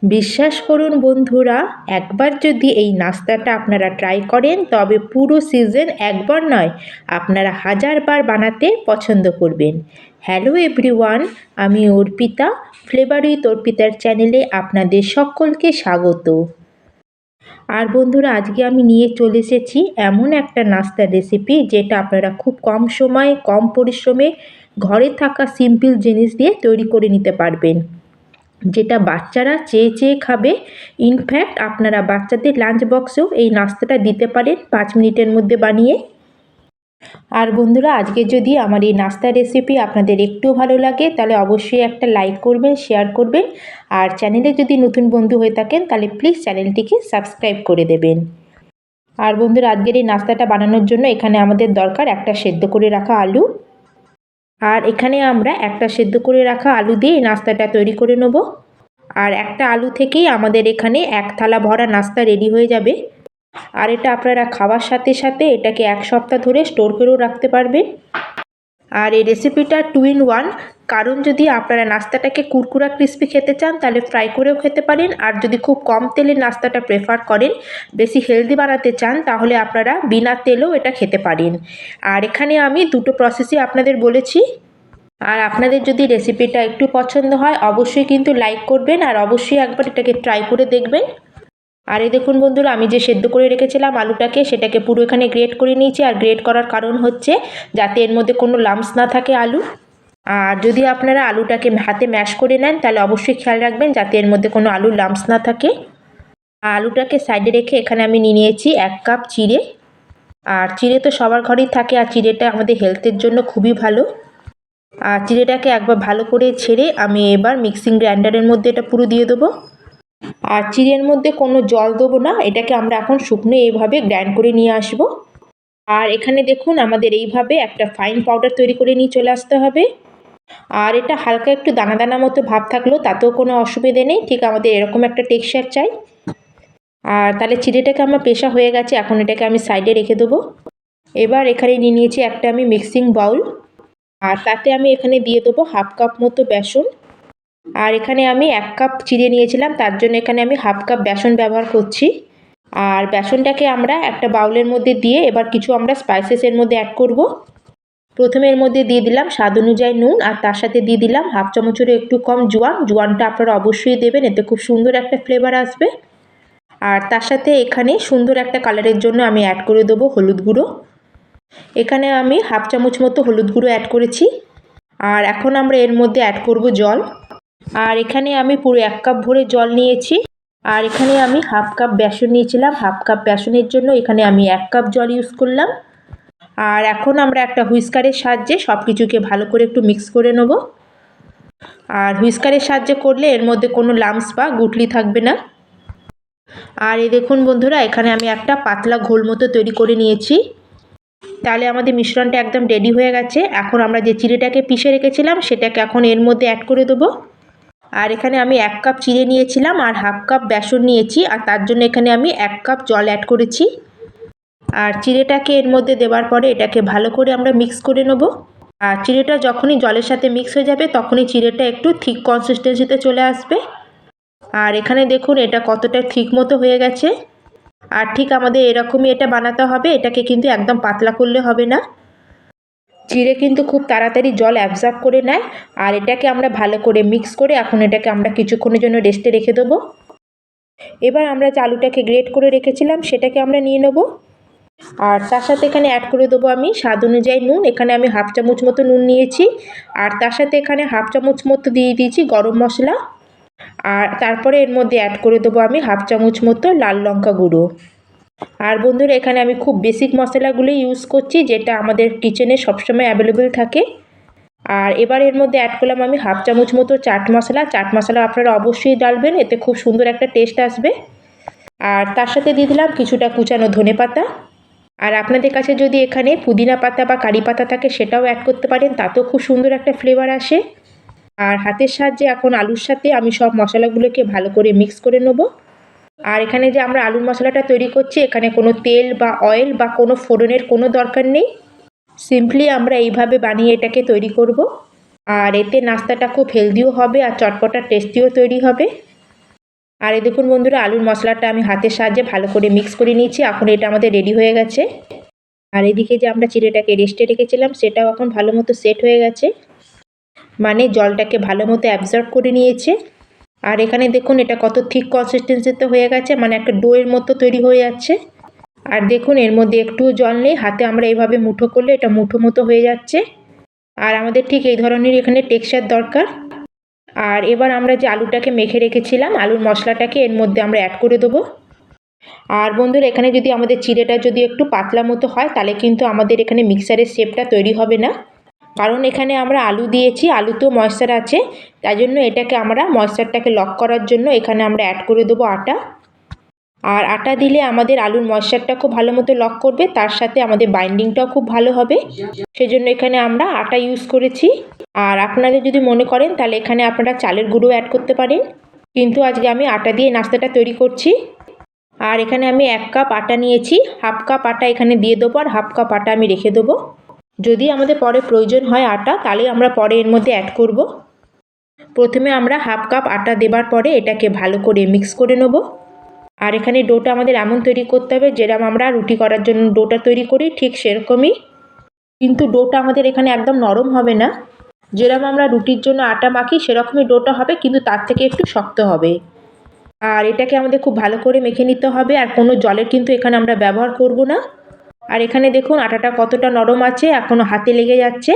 বিশ্বাস করুন বন্ধুরা, একবার যদি এই নাস্তাটা আপনারা ট্রাই করেন তবে পুরো সিজন একবার নয়, আপনারা হাজারবার বানাতে পছন্দ করবেন। হ্যালো এভরিওয়ান, আমি অর্পিতা। ফ্লেভার উইথ অর্পিতার চ্যানেলে আপনাদের সকলকে স্বাগত। আর বন্ধুরা, আজকে আমি নিয়ে চলে এসেছি এমন একটা নাস্তার রেসিপি যেটা আপনারা খুব কম সময়ে কম পরিশ্রমে ঘরে থাকা সিম্পল জিনিস দিয়ে তৈরি করে নিতে পারবেন, যেটা বাচ্চারা চেয়ে চেয়ে খাবে। ইনফ্যাক্ট আপনারা বাচ্চাদের লাঞ্চ বক্সেও এই নাস্তাটা দিতে পারেন 5 মিনিটের মধ্যে বানিয়ে। আর বন্ধুরা, আজকে যদি আমার এই নাস্তার রেসিপি আপনাদের একটু ভালো লাগে তাহলে অবশ্যই একটা লাইক করবেন, শেয়ার করবেন, আর চ্যানেলে যদি নতুন বন্ধু হয়ে থাকেন তাহলে প্লিজ চ্যানেলটিকে সাবস্ক্রাইব করে দেবেন। আর বন্ধুরা, আজকের এই নাস্তাটা বানানোর জন্য এখানে আমাদের দরকার একটা সেদ্ধ করে রাখা আলু। আর এখানে আমরা একটা সেদ্ধ করে রাখা আলু দিয়ে এই নাস্তাটা তৈরি করে নেব। আর একটা আলু থেকেই আমাদের এখানে 1 থালা ভরা নাস্তা রেডি হয়ে যাবে। আর এটা আপনারা খাওয়ার সাথে সাথে এটাকে 1 সপ্তাহ ধরে স্টোর করেও রাখতে পারবেন। আর এই রেসিপিটা 2 in 1, কারণ যদি আপনারা নাস্তাটাকে কুরকুরা ক্রিস্পি খেতে চান তাহলে ফ্রাই করেও খেতে পারেন, আর যদি খুব কম তেলে নাস্তাটা প্রেফার করেন, বেশি হেলদি বানাতে চান, তাহলে আপনারা বিনা তেলেও এটা খেতে পারেন। আর এখানে আমি দুটো প্রসেসই আপনাদের বলেছি। আর আপনাদের যদি রেসিপিটা একটু পছন্দ হয় অবশ্যই কিন্তু লাইক করবেন, আর অবশ্যই একবার এটাকে ট্রাই করে দেখবেন। আর এই দেখুন বন্ধুরা, আমি যে সেদ্ধ করে রেখেছিলাম আলুটাকে, সেটাকে পুরো এখানে গ্রেট করে নিয়েছি। আর গ্রেট করার কারণ হচ্ছে যাতে এর মধ্যে কোনো লাম্পস না থাকে আলু। আর যদি আপনারা আলুটাকে হাতে ম্যাশ করে নেন তাহলে অবশ্যই খেয়াল রাখবেন যাতে এর মধ্যে কোনো আলুর লাম্পস না থাকে। আলুটাকে সাইডে রেখে এখানে আমি নিয়ে নিয়েছি 1 কাপ চিড়ে। আর চিড়ে তো সবার ঘরেই থাকে, আর চিড়েটা আমাদের হেলথের জন্য খুবই ভালো। আর চিড়েটাকে একবার ভালো করে ছেড়ে আমি এবার মিক্সিং গ্রাইন্ডারের মধ্যে এটা পুরো দিয়ে দেবো। আর চিড়ের মধ্যে কোনো জল দেবো না, এটাকে আমরা এখন শুকনো এইভাবে গ্রাইন্ড করে নিয়ে আসব। আর এখানে দেখুন আমাদের এইভাবে একটা ফাইন পাউডার তৈরি করে নিয়ে চলে আসতে হবে। আর এটা হালকা একটু দানা দানা মতো ভাব থাকলেও তাতেও কোনো অসুবিধে নেই, ঠিক আমাদের এরকম একটা টেক্সচার চাই। আর তাহলে চিড়েটাকে আমার পেশা হয়ে গেছে, এখন এটাকে আমি সাইডে রেখে দেবো। এবার এখানে নিয়ে নিয়েছি একটা আমি মিক্সিং বাউল। আর তাতে আমি এখানে দিয়ে দেবো 1/2 কাপ মতো বেসন। আর এখানে আমি 1 কাপ চিড়ে নিয়েছিলাম, তার জন্য এখানে আমি 1/2 কাপ বেসন ব্যবহার করছি। আর বেসনটাকে আমরা একটা বাউলের মধ্যে দিয়ে এবার কিছু আমরা স্পাইসেস এর মধ্যে অ্যাড করব। প্রথমে এর মধ্যে দিয়ে দিলাম স্বাদ অনুযায়ী নুন, আর তার সাথে দিয়ে দিলাম 1/2 চামচেরও একটু কম জোয়ান। জোয়ানটা আপনারা অবশ্যই দেবেন, এতে খুব সুন্দর একটা ফ্লেভার আসবে। আর তার সাথে এখানে সুন্দর একটা কালারের জন্য আমি অ্যাড করে দেবো হলুদ গুঁড়ো। এখানে আমি 1/2 চামচ মতো হলুদ গুঁড়ো অ্যাড করেছি। আর এখন আমরা এর মধ্যে অ্যাড করব জল। আর এখানে আমি পুরো 1 কাপ ভরে জল নিয়েছি। আর এখানে আমি 1/2 কাপ বেসন নিয়েছিলাম, 1/2 কাপ বেসনের জন্য এখানে আমি 1 কাপ জল ইউজ করলাম। আর এখন আমরা একটা হুইস্কারের সাহায্যে সব কিছুকে ভালো করে একটু মিক্স করে নেব। আর হুইস্কারের সাহায্যে করলে এর মধ্যে কোনো লাম্পস বা গুটলি থাকবে না। আর এই দেখুন বন্ধুরা, এখানে আমি একটা পাতলা ঘোল মতো তৈরি করে নিয়েছি। তাহলে আমাদের মিশ্রণটা একদম রেডি হয়ে গেছে। এখন আমরা যে চিড়েটাকে পিষে রেখেছিলাম সেটাকে এখন এর মধ্যে অ্যাড করে দেবো। আর এখানে আমি 1 কাপ চিড়ে নিয়েছিলাম আর 1/2 কাপ বেসন নিয়েছি, আর তার জন্য এখানে আমি 1 কাপ জল অ্যাড করেছি। আর চিড়েটাকে এর মধ্যে দেওয়ার পরে এটাকে ভালো করে আমরা মিক্স করে নেব। আর চিড়েটা যখনই জলের সাথে মিক্স হয়ে যাবে তখনই চিড়েটা একটু থিক কনসিস্টেন্সিতে চলে আসবে। আর এখানে দেখুন এটা কতটা থিক মতো হয়ে গেছে। আর ঠিক আমাদের এরকমই এটা বানাতে হবে, এটাকে কিন্তু একদম পাতলা করলে হবে না। চিড়ে কিন্তু খুব তাড়াতাড়ি জল অ্যাবজর্ব করে নেয়। আর এটাকে আমরা ভালো করে মিক্স করে এখন এটাকে আমরা কিছুক্ষণের জন্য রেস্টে রেখে দেবো। এবার আমরা যে আলুটাকে গ্রেট করে রেখেছিলাম সেটাকে আমরা নিয়ে নেব। আর তার সাথে এখানে অ্যাড করে দেবো আমি স্বাদ অনুযায়ী নুন। এখানে আমি 1/2 চামচ মতো নুন নিয়েছি। আর তার সাথে এখানে 1/2 চামচ মতো দিয়ে দিয়েছি গরম মশলা। আর তারপরে এর মধ্যে অ্যাড করে দেবো আমি 1/2 চামচ মতো লাল লঙ্কা গুঁড়ো। আর বন্ধুরা, এখানে আমি খুব বেসিক মশলাগুলোই ইউজ করছি, যেটা আমাদের কিচেনে সবসময় অ্যাভেলেবেল থাকে। আর এবার এর মধ্যে অ্যাড করলাম আমি 1/2 চামচ মতো চাট মশলা। চাট মশলা আপনারা অবশ্যই ডালবেন, এতে খুব সুন্দর একটা টেস্ট আসবে। আর তার সাথে দিয়ে দিলাম কিছুটা কুচানো ধনেপাতা। আর আপনাদের কাছে যদি এখানে পুদিনা পাতা বা কারি পাতা থাকে সেটাও অ্যাড করতে পারেন, তাতেও খুব সুন্দর একটা ফ্লেভার আসে। আর হাতের সাহায্যে এখন আলুর সাথে আমি সব মশলাগুলোকে ভালো করে মিক্স করে নেব। আর এখানে যে আমরা আলুর মশলাটা তৈরি করছি এখানে কোনো তেল বা অয়েল বা কোনো ফোড়নের কোনো দরকার নেই। সিম্পলি আমরা এইভাবে বানিয়ে এটাকে তৈরি করব। আর এতে নাস্তাটা খুব হেলদিও হবে আর চটপটা টেস্টিও তৈরি হবে। আর এই দেখুন বন্ধুরা, আলুর মশলাটা আমি হাতের সাহায্যে ভালো করে মিক্স করে নিয়েছি। এখন এটা আমাদের রেডি হয়ে গেছে। আর এদিকে যে আমরা চিড়েটাকে রেস্টে রেখেছিলাম সেটাও এখন ভালো মতো সেট হয়ে গেছে, মানে জলটাকে ভালো মতো অ্যাবজর্ব করে নিয়েছে। আর এখানে দেখুন এটা কত থিক কনসিস্টেন্সিতে হয়ে গেছে, মানে একটা ডোয়ের মতো তৈরি হয়ে যাচ্ছে। আর দেখুন এর মধ্যে একটুও জল নেই, হাতে আমরা এইভাবে মুঠো করলে এটা মুঠো মতো হয়ে যাচ্ছে। আর আমাদের ঠিক এই ধরনের এখানে টেক্সচার দরকার। আর এবার আমরা যে আলুটাকে মেখে রেখেছিলাম, আলুর মশলাটাকে এর মধ্যে আমরা অ্যাড করে দেবো। আর বন্ধুরা, এখানে যদি আমাদের চিড়েটা যদি একটু পাতলা মতো হয় তাহলে কিন্তু আমাদের এখানে মিক্সারের শেপটা তৈরি হবে না, কারণ এখানে আমরা আলু দিয়েছি, আলুতেও ময়েশ্চার আছে। তাই জন্য এটাকে আমরা ময়েশ্চারটাকে লক করার জন্য এখানে আমরা অ্যাড করে দেবো আটা। আর আটা দিলে আমাদের আলুর ময়েশ্চারটা খুব ভালো মতো লক করবে, তার সাথে আমাদের বাইন্ডিংটাও খুব ভালো হবে। সেজন্য এখানে আমরা আটা ইউজ করেছি। আর আপনাদের যদি মনে করেন তাহলে এখানে আপনারা চালের গুঁড়ো অ্যাড করতে পারেন, কিন্তু আজকে আমি আটা দিয়ে নাস্তাটা তৈরি করছি। আর এখানে আমি 1 কাপ আটা নিয়েছি, হাফ কাপ আটা এখানে দিয়ে দেবো আর হাফ কাপ আটা আমি রেখে দেবো। যদি আমাদের পরে প্রয়োজন হয় আটা, তাহলে আমরা পরে এর মধ্যে অ্যাড করব। প্রথমে আমরা হাফ কাপ আটা দেবার পরে এটাকে ভালো করে মিক্স করে নেব। আর এখানে ডোটা আমাদের এমন তৈরি করতে হবে যেরকম আমরা রুটি করার জন্য ডোটা তৈরি করি ঠিক সেরকমই, কিন্তু ডোটা আমাদের এখানে একদম নরম হবে না। যেরকম আমরা রুটির জন্য আটা মাখি সেরকমই ডোটা হবে, কিন্তু তার থেকে একটু শক্ত হবে। আর এটাকে আমাদের খুব ভালো করে মেখে নিতে হবে, আর কোনো জলের কিন্তু এখানে আমরা ব্যবহার করব না। আর এখানে দেখুন আটাটা কতটা নরম আছে, এখনও হাতে লেগে যাচ্ছে।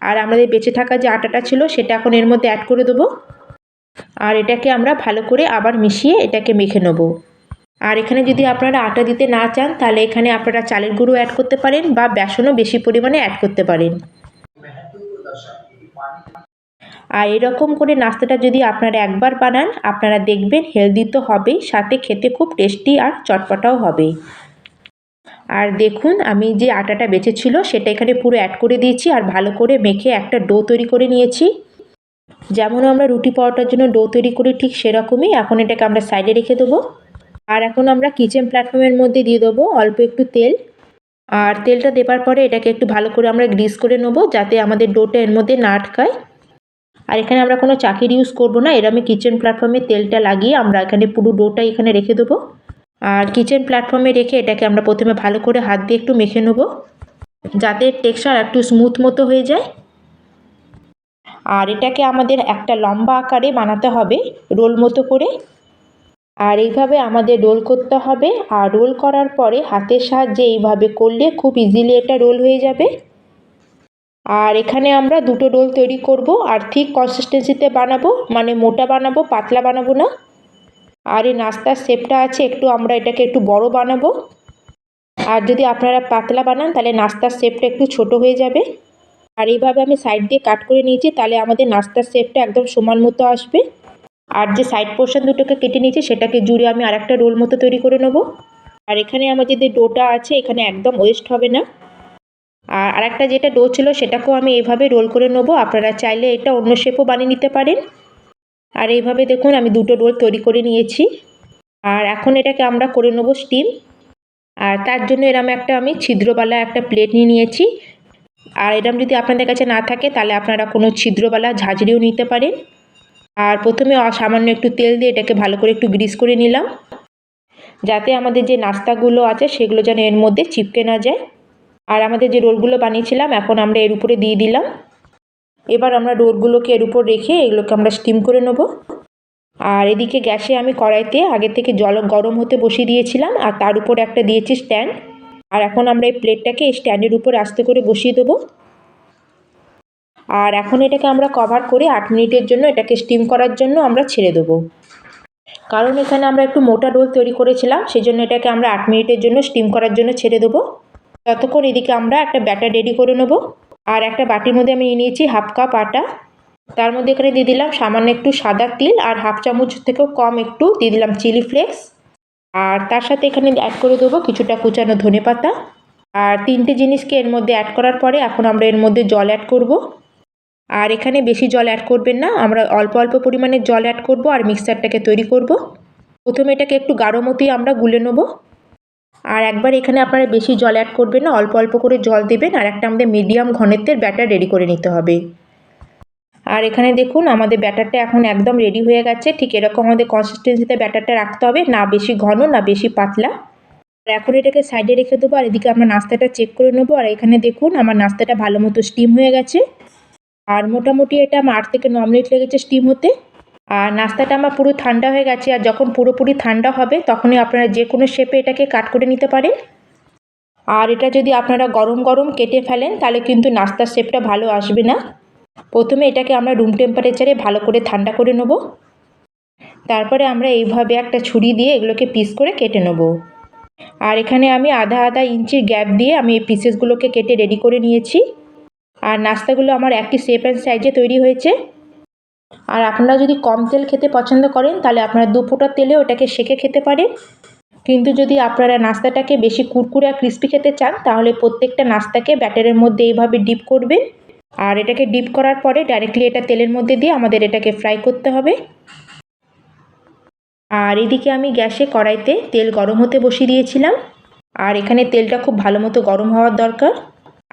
আর আমাদের বেঁচে থাকা যে আটাটা ছিল সেটা এখন এর মধ্যে অ্যাড করে দেবো। আর এটাকে আমরা ভালো করে আবার মিশিয়ে এটাকে মেখে নেব। আর এখানে যদি আপনারা আটা দিতে না চান তাহলে এখানে আপনারা চালের গুঁড়ো অ্যাড করতে পারেন বা বেসনও বেশি পরিমাণে অ্যাড করতে পারেন। আর এরকম করে নাস্তাটা যদি আপনারা একবার বানান, আপনারা দেখবেন হেলদি তো হবেই, সাথে খেতে খুব টেস্টি আর চটপটাও হবে। আর দেখুন আমি যে আটাটা বেঁচেছিল সেটা এখানে পুরো অ্যাড করে দিয়েছি আর ভালো করে মেখে একটা ডো তৈরি করে নিয়েছি। যেমন আমরা রুটি পরোটার জন্য ডো তৈরি করি ঠিক সেরকমই। এখন এটাকে আমরা সাইডে রেখে দেবো। আর এখন আমরা কিচেন প্ল্যাটফর্মের মধ্যে দিয়ে দেবো অল্প একটু তেল। আর তেলটা দেবার পরে এটাকে একটু ভালো করে আমরা গ্রিস করে নেবো, যাতে আমাদের ডোটা এর মধ্যে না আটকায়। আর এখানে আমরা কোনো চাকির ইউজ করব না, এর আমি কিচেন প্ল্যাটফর্মে তেলটা লাগিয়ে আমরা এখানে পুরো ডোটা এখানে রেখে দেবো। আর কিচেন প্ল্যাটফর্মে রেখে এটাকে আমরা প্রথমে ভালো করে হাত দিয়ে একটু মেখে নেব, যাতে টেক্সচার একটু স্মুথ মতো হয়ে যায়। আর এটাকে আমাদের একটা লম্বা আকারে বানাতে হবে, রোল মতো করে। আর এইভাবে আমাদের রোল করতে হবে। আর রোল করার পরে হাতের সাহায্যে এইভাবে করলে খুব ইজিলি এটা রোল হয়ে যাবে। আর এখানে আমরা দুটো রোল তৈরি করব, আর ঠিক কনসিস্টেন্সিতে বানাবো, মানে মোটা বানাবো, পাতলা বানাবো না। আর এই নাস্তার শেপটা আছে একটু, আমরা এটাকে একটু বড় বানাবো। আর যদি আপনারা পাতলা বানান তাহলে নাস্তার শেপটা একটু ছোট হয়ে যাবে। আর এইভাবে আমি সাইড দিয়ে কাট করে নিয়েছি, তাহলে আমাদের নাস্তার শেপটা একদম সমান মতো আসবে। আর যে সাইড পোর্শন দুটোকে কেটে নিয়েছি সেটাকে জুড়ে আমি আরেকটা রোল মতো তৈরি করে নেব। আর এখানে আমাদের যে ডোটা আছে এখানে একদম ওয়েস্ট হবে না। আর আরেকটা যেটা ডো ছিল সেটাকেও আমি এইভাবে রোল করে নেবো, আপনারা চাইলে এটা অন্য শেপও বানিয়ে নিতে পারেন। আর এইভাবে দেখুন আমি দুটো রোল তৈরি করে নিয়েছি। আর এখন এটাকে আমরা করে নেবো স্টিম। আর তার জন্য এরম একটা আমি ছিদ্রওয়ালা একটা প্লেট নিয়ে নিয়েছি। আর এরম যদি আপনাদের কাছে না থাকে তাহলে আপনারা কোনো ছিদ্রওয়ালা ঝাঁঝরিও নিতে পারেন। আর প্রথমে সামান্য একটু তেল দিয়ে এটাকে ভালো করে একটু গ্রিস করে নিলাম, যাতে আমাদের যে নাস্তাগুলো আছে সেগুলো যেন এর মধ্যে চিপকে না যায়। আর আমাদের যে রোলগুলো বানিয়েছিলাম এখন আমরা এর উপরে দিয়ে দিলাম। এবার আমরা রোলগুলোকে এর উপর রেখে এগুলোকে আমরা স্টিম করে নেব। আর এদিকে গ্যাসে আমি কড়াইতে আগে থেকে জল গরম হতে বসিয়ে দিয়েছিলাম, আর তার উপর একটা দিয়েছি স্ট্যান্ড। আর এখন আমরা এই প্লেটটাকে এই স্ট্যান্ডের উপর আস্তে করে বসিয়ে দেবো। আর এখন এটাকে আমরা কভার করে 8 মিনিটের জন্য এটাকে স্টিম করার জন্য আমরা ছেড়ে দেবো। কারণ এখানে আমরা একটু মোটা রোল তৈরি করেছিলাম, সেই জন্য এটাকে আমরা 8 মিনিটের জন্য স্টিম করার জন্য ছেড়ে দেবো। ততক্ষণ এদিকে আমরা একটা ব্যাটার রেডি করে নেব। আর একটা বাটির মধ্যে আমি নিয়েছি হাফ কাপ আটা, তার মধ্যে এখানে দিয়ে দিলাম সামান্য একটু সাদা তিল, আর হাফ চামচ থেকেও কম একটু দিয়ে দিলাম চিলি ফ্লেক্স। আর তার সাথে এখানে অ্যাড করে দেবো কিছুটা কুচানো ধনেপাতা। আর 3টে জিনিসকে এর মধ্যে অ্যাড করার পরে এখন আমরা এর মধ্যে জল অ্যাড করব। আর এখানে বেশি জল অ্যাড করবেন না, আমরা অল্প অল্প পরিমাণে জল অ্যাড করব আর মিক্সারটাকে তৈরি করব। প্রথমে এটাকে একটু গাঢ় মতোই আমরা গুলে নেব। আর একবার এখানে আপনারা বেশি জল অ্যাড করবেন না, অল্প অল্প করে জল দেবেন। আর একটা আমাদের মিডিয়াম ঘনত্বের ব্যাটার রেডি করে নিতে হবে। আর এখানে দেখুন আমাদের ব্যাটারটা এখন একদম রেডি হয়ে গেছে। ঠিক এরকম আমাদের কনসিস্টেন্সিতে ব্যাটারটা রাখতে হবে, না বেশি ঘন না বেশি পাতলা। আর এখন এটাকে সাইডে রেখে দেবো, আর এদিকে আমরা নাস্তাটা চেক করে নেবো। আর এখানে দেখুন আমার নাস্তাটা ভালো মতো স্টিম হয়ে গেছে, আর মোটামুটি এটা আমার 8 থেকে 9 মিনিট লেগেছে স্টিম হতে। আর নাস্তাটা আমার পুরো ঠান্ডা হয়ে গেছে, আর যখন পুরোপুরি ঠান্ডা হবে তখনই আপনারা যে কোনো শেপে এটাকে কাট করে নিতে পারেন। আর এটা যদি আপনারা গরম গরম কেটে ফেলেন তাহলে কিন্তু নাস্তার শেপটা ভালো আসবে না। প্রথমে এটাকে আমরা রুম টেম্পারেচারে ভালো করে ঠান্ডা করে নেব, তারপরে আমরা এইভাবে একটা ছুরি দিয়ে এগুলোকে পিস করে কেটে নেব। আর এখানে আমি আধা ইঞ্চির গ্যাপ দিয়ে আমি এই পিসেসগুলোকে কেটে রেডি করে নিয়েছি। আর নাস্তাগুলো আমার একই শেপ অ্যান্ড সাইজে তৈরি হয়েছে। আর আপনারা যদি কম তেল খেতে পছন্দ করেন তাহলে আপনারা 2 ফোঁটা তেলে ওটাকে সেঁকে খেতে পারেন। কিন্তু যদি আপনারা নাস্তাটাকে বেশি কুরকুরে আর ক্রিস্পি খেতে চান তাহলে প্রত্যেকটা নাস্তাকে ব্যাটারের মধ্যে এইভাবে ডিপ করবেন। আর এটাকে ডিপ করার পরে ডাইরেক্টলি এটা তেলের মধ্যে দিয়ে আমাদের এটাকে ফ্রাই করতে হবে। আর এদিকে আমি গ্যাসে কড়াইতে তেল গরম হতে বসিয়ে দিয়েছিলাম। আর এখানে তেলটা খুব ভালো মতো গরম হওয়ার দরকার।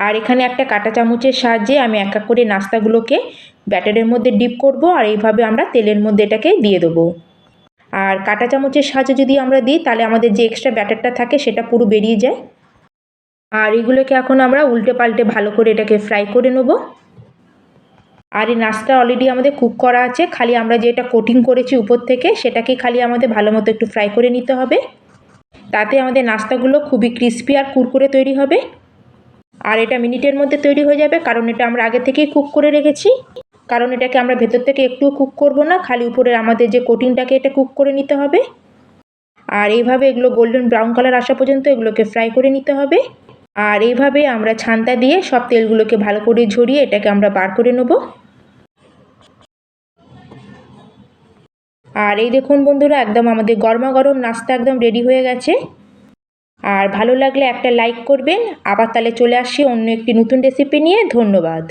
আর এখানে একটা কাঁটা চামচের সাহায্যে আমি এক এক করে নাস্তাগুলোকে ব্যাটারের মধ্যে ডিপ করব, আর এইভাবে আমরা তেলের মধ্যে এটাকে দিয়ে দেবো। আর কাঁটা চামচের সাহায্যে যদি আমরা দিই তাহলে আমাদের যে এক্সট্রা ব্যাটারটা থাকে সেটা পুরো বেরিয়ে যায়। আর এগুলোকে এখন আমরা উল্টে পাল্টে ভালো করে এটাকে ফ্রাই করে নেব। আর এই নাস্তা অলরেডি আমাদের কুক করা আছে, খালি আমরা যেটা কোটিং করেছি উপর থেকে সেটাকে খালি আমাদের ভালো মতো একটু ফ্রাই করে নিতে হবে। তাতে আমাদের নাস্তাগুলো খুবই ক্রিস্পি আর কুরকুরে তৈরি হবে। আর এটা মিনিটের মধ্যে তৈরি হয়ে যাবে, কারণ এটা আমরা আগে থেকেই কুক করে রেখেছি। কারণ এটাকে আমরা ভেতর থেকে একটুও কুক করব না, খালি উপরে আমাদের যে কোটিংটাকে এটা কুক করে নিতে হবে। আর এইভাবে এগুলো গোল্ডেন ব্রাউন কালার আসা পর্যন্ত এগুলোকে ফ্রাই করে নিতে হবে। আর এইভাবে আমরা ছান্তা দিয়ে সব তেলগুলোকে ভালো করে ঝরিয়ে এটাকে আমরা বার করে নেব। আর এই দেখুন বন্ধুরা, একদম আমাদের গরমা গরম নাস্তা একদম রেডি হয়ে গেছে। আর ভালো লাগলে একটা লাইক করবেন। আবার তাহলে চলে আসি অন্য একটি নতুন রেসিপি নিয়ে। ধন্যবাদ।